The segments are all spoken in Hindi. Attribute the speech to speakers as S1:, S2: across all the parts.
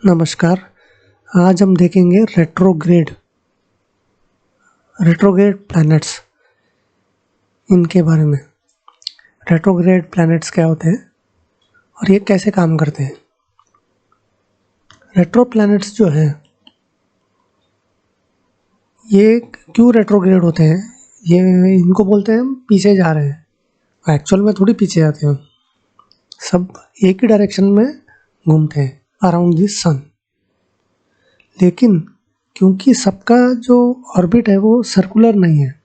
S1: नमस्कार। आज हम देखेंगे रेट्रोग्रेड रेट्रोग्रेड प्लैनेट्स इनके बारे में। रेट्रोग्रेड प्लैनेट्स क्या होते हैं और ये कैसे काम करते हैं। रेट्रो प्लैनेट्स जो हैं ये क्यों रेट्रोग्रेड होते हैं, ये इनको बोलते हैं हम पीछे जा रहे हैं। एक्चुअल में थोड़ी पीछे जाते हैं, सब एक ही डायरेक्शन में घूमते हैं अराउंड द सन। लेकिन क्योंकि सबका जो ऑर्बिट है वो सर्कुलर नहीं है,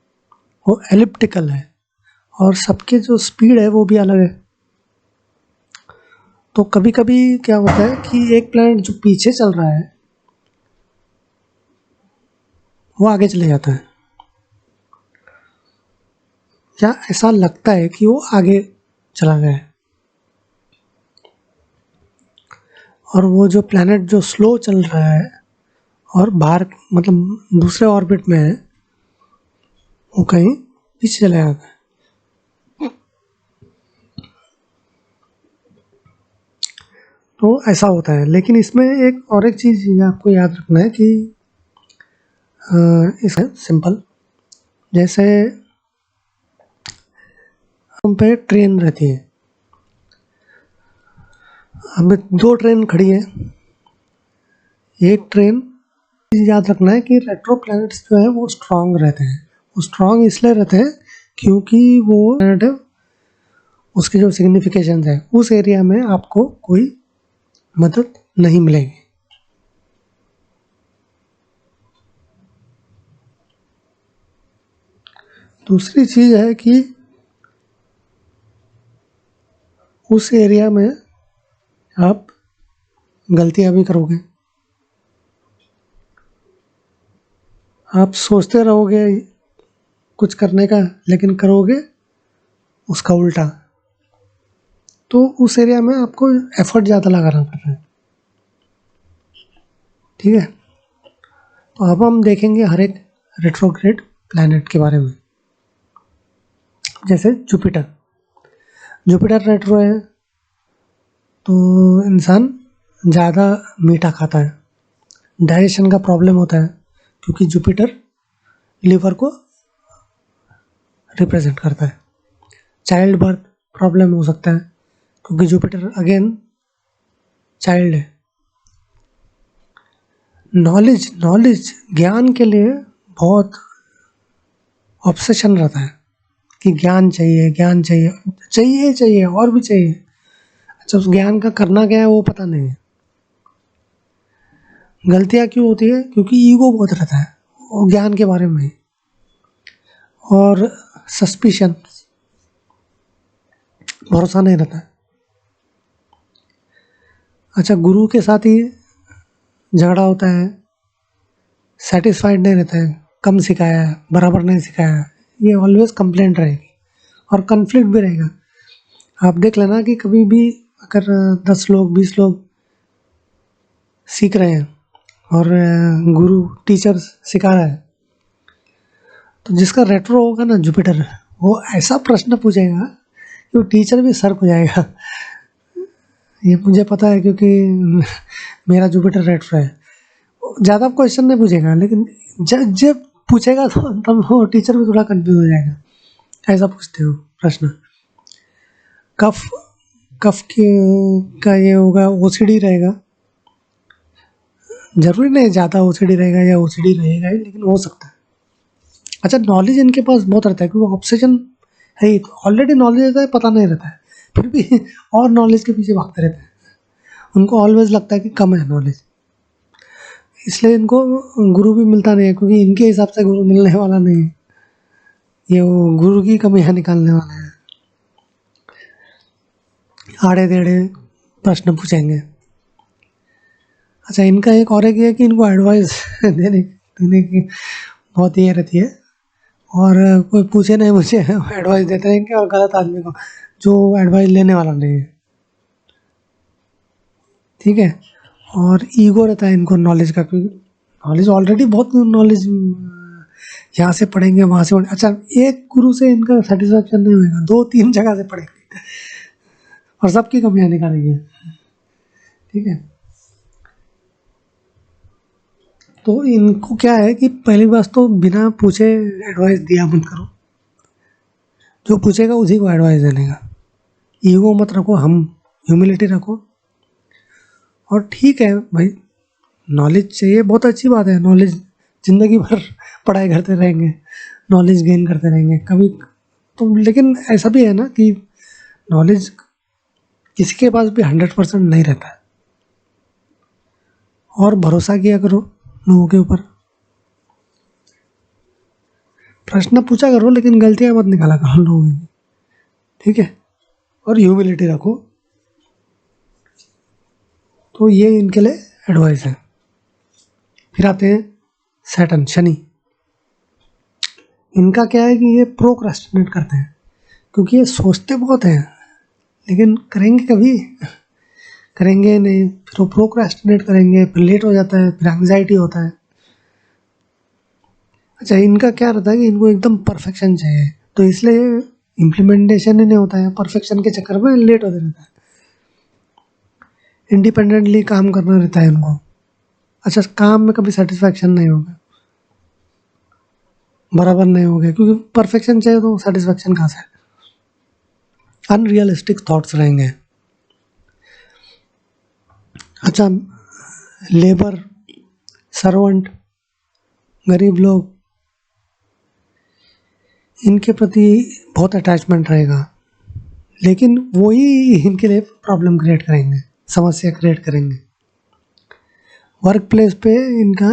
S1: वो एलिप्टिकल है और सबके जो स्पीड है वो भी अलग है। तो कभी कभी क्या होता है कि एक प्लैनेट जो पीछे चल रहा है वो आगे चले जाता है, या ऐसा लगता है कि वो आगे चला गया है। और वो जो प्लैनेट जो स्लो चल रहा है और बाहर मतलब दूसरे ऑर्बिट में है, वो कहीं पीछे चला जाता है। तो ऐसा होता है। लेकिन इसमें एक चीज़ आपको याद रखना है कि इसमें सिंपल, जैसे हम पे ट्रेन रहती है, हमें दो ट्रेन खड़ी है। एक ट्रेन याद रखना है कि रेट्रो प्लैनेट्स जो है वो स्ट्रांग रहते हैं। वो स्ट्रांग इसलिए रहते हैं क्योंकि वो प्लैनेट है, उसके जो सिग्निफिकेशन है उस एरिया में आपको कोई मदद नहीं मिलेगी। दूसरी चीज़ है कि उस एरिया में आप गलतियां भी करोगे, आप सोचते रहोगे कुछ करने का लेकिन करोगे उसका उल्टा, तो उस एरिया में आपको एफर्ट ज़्यादा लगाना पड़ रहा है। ठीक है, तो अब हम देखेंगे हर एक रेट्रोग्रेड प्लैनेट के बारे में। जैसे जुपिटर रेट्रो है, तो इंसान ज़्यादा मीठा खाता है, डाइजेशन का प्रॉब्लम होता है क्योंकि जुपिटर लिवर को रिप्रेजेंट करता है। चाइल्ड बर्थ प्रॉब्लम हो सकता है क्योंकि जुपिटर अगेन चाइल्ड है। नॉलेज ज्ञान के लिए बहुत ऑब्सेशन रहता है कि ज्ञान चाहिए और भी चाहिए। अच्छा, उस ज्ञान का करना क्या है वो पता नहीं है। गलतियाँ क्यों होती है? क्योंकि ईगो बहुत रहता है वो ज्ञान के बारे में। और सस्पिशन, भरोसा नहीं रहता है। अच्छा, गुरु के साथ ही झगड़ा होता है, सेटिस्फाइड नहीं रहता है, कम सिखाया है, बराबर नहीं सिखाया है, ये ऑलवेज कंप्लेंट रहेगी और कन्फ्लिक्ट भी रहेगा। आप देख लेना कि कभी भी अगर 10 लोग 20 लोग सीख रहे हैं और गुरु टीचर सिखा रहा है, तो जिसका रेट्रो होगा ना जुपिटर, वो ऐसा प्रश्न पूछेगा कि वो टीचर भी सर्क हो जाएगा। ये मुझे पता है क्योंकि मेरा जुपिटर रेट्रो है। ज़्यादा क्वेश्चन नहीं पूछेगा, लेकिन जब पूछेगा तो तब वो टीचर भी थोड़ा कंफ्यूज हो जाएगा। ऐसा पूछते हो प्रश्न। कफ कफ के का ये होगा, ओसीडी रहेगा। जरूरी नहीं ज़्यादा ओसीडी रहेगा या ओसीडी रहेगा ही, लेकिन हो सकता है। अच्छा, नॉलेज इनके पास बहुत रहता है क्योंकि ऑब्सेशन है, तो ऑलरेडी नॉलेज रहता है, पता नहीं रहता है, फिर भी और नॉलेज के पीछे भागते रहते हैं। उनको ऑलवेज लगता है कि कम है नॉलेज, इसलिए इनको गुरु भी मिलता नहीं है क्योंकि इनके हिसाब से गुरु मिलने वाला नहीं है। ये वो गुरु की कमियां निकालने वाले हैं, आड़े टेढ़े प्रश्न पूछेंगे। अच्छा, इनका एक और है कि इनको एडवाइस देने की बहुत ये रहती है, और कोई पूछे नहीं मुझे एडवाइस देते रहेंगे, और गलत आदमी को जो एडवाइस लेने वाला नहीं है। ठीक है, और ईगो रहता है इनको नॉलेज का, क्योंकि नॉलेज ऑलरेडी बहुत नॉलेज यहाँ से पढ़ेंगे वहाँ से अच्छा, एक गुरु से इनका सेटिस्फैक्शन नहीं होगा, 2-3 जगह से पढ़ेंगे और सबकी कमियाँ निकालेंगे। ठीक है, तो इनको क्या है कि पहली बात तो बिना पूछे एडवाइस दिया मत करो, जो पूछेगा उसी को एडवाइस देने का। ईगो मत रखो, हम ह्यूमिलिटी रखो। और ठीक है भाई, नॉलेज चाहिए, बहुत अच्छी बात है। नॉलेज ज़िंदगी भर पढ़ाई करते रहेंगे, नॉलेज गेन करते रहेंगे कभी तो। लेकिन ऐसा भी है ना कि नॉलेज किसी के पास भी 100% नहीं रहता है। और भरोसा किया करो लोगों के ऊपर, प्रश्न पूछा करो लेकिन गलतियां मत निकाला करो लोगों की, ठीक है। और ह्यूमिलिटी रखो। तो ये इनके लिए एडवाइस है। फिर आते हैं सैटर्न, शनि। इनका क्या है कि ये प्रोक्रेस्टिनेट करते हैं, क्योंकि ये सोचते बहुत हैं लेकिन करेंगे कभी, करेंगे नहीं। फिर वो प्रोक्रेस्टिनेट करेंगे, फिर लेट हो जाता है, फिर एंग्जाइटी होता है। अच्छा, इनका क्या रहता है कि इनको एकदम परफेक्शन चाहिए, तो इसलिए इम्प्लीमेंटेशन ही नहीं होता है, परफेक्शन के चक्कर में लेट होते रहता है। इंडिपेंडेंटली काम करना रहता है इनको। अच्छा, काम में कभी सेटिस्फैक्शन नहीं होगा, बराबर नहीं होगा, क्योंकि परफेक्शन चाहिए तो सेटिस्फैक्शन कहाँ से। अनरियलिस्टिक थॉट्स रहेंगे। अच्छा, लेबर, सर्वेंट, गरीब लोग, इनके प्रति बहुत अटैचमेंट रहेगा, लेकिन वही इनके लिए प्रॉब्लम क्रिएट करेंगे, समस्या क्रिएट करेंगे। वर्क प्लेस पे इनका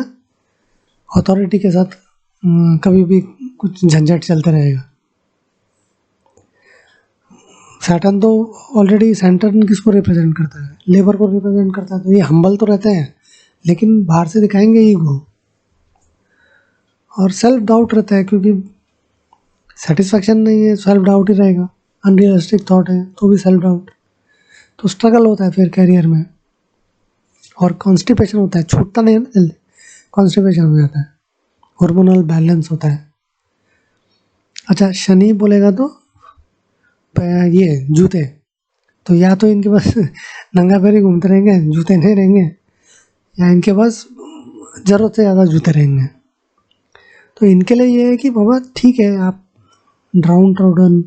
S1: अथॉरिटी के साथ कभी भी कुछ झंझट चलता रहेगा। सैटर्न तो ऑलरेडी, सैटर्न किसको रिप्रेजेंट करता है? लेबर को रिप्रेजेंट करता है। तो ये हम्बल तो रहते हैं लेकिन बाहर से दिखाएंगे ईगो। और सेल्फ डाउट रहता है, क्योंकि सेटिस्फैक्शन नहीं है, सेल्फ डाउट ही रहेगा। अनरियलिस्टिक थॉट है तो भी सेल्फ डाउट, तो स्ट्रगल होता है फिर करियर में। और कॉन्स्टिपेशन होता है, छूटता नहीं है ना जल्दी, कॉन्स्टिपेशन हो जाता है, हार्मोनल बैलेंस होता है। अच्छा, शनि बोलेगा तो ये जूते, तो या तो इनके पास नंगा पैर ही घूमते रहेंगे, जूते नहीं रहेंगे, या इनके पास ज़रूरत से ज़्यादा जूते रहेंगे। तो इनके लिए ये है कि बाबा ठीक है, आप डाउन ट्रोडन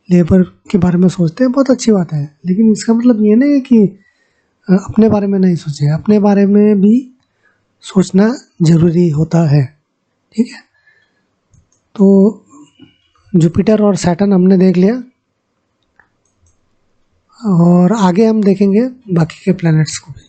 S1: लेबर के बारे में सोचते हैं, बहुत अच्छी बात है, लेकिन इसका मतलब ये नहीं है कि अपने बारे में नहीं सोचें। अपने बारे में भी सोचना ज़रूरी होता है, ठीक है। तो जुपिटर और सैटर्न हमने देख लिया, और आगे हम देखेंगे बाकी के प्लैनेट्स को भी।